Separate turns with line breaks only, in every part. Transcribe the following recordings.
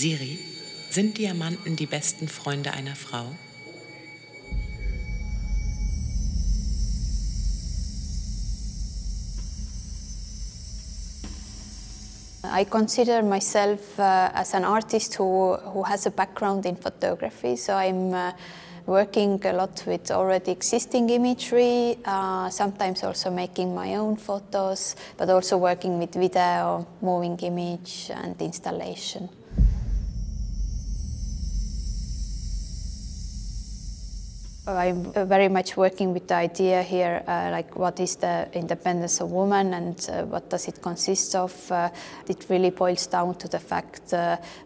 Siri, sind Diamanten die besten Freunde einer Frau?
I consider myself as an artist who has a background in photography, so I'm working a lot with already existing imagery, sometimes also making my own photos, but also working with video, moving image and installation. I'm very much working with the idea here, like what is the independence of woman and what does it consist of. It really boils down to the fact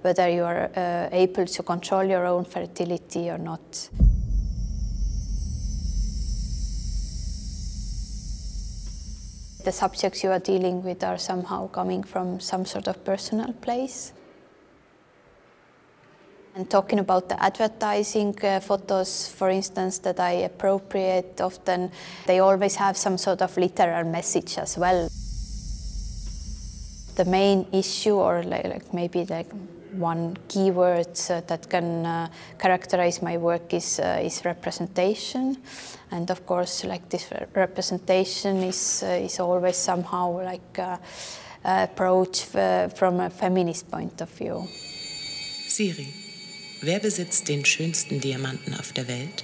whether you are able to control your own fertility or not. The subjects you are dealing with are somehow coming from some sort of personal place. And talking about the advertising photos, for instance, that I appropriate, often they always have some sort of literal message as well. The main issue, or maybe one keyword that can characterize my work is representation. And of course, this representation is always somehow approached from a feminist point of view.
Siri, wer besitzt den schönsten Diamanten auf der Welt?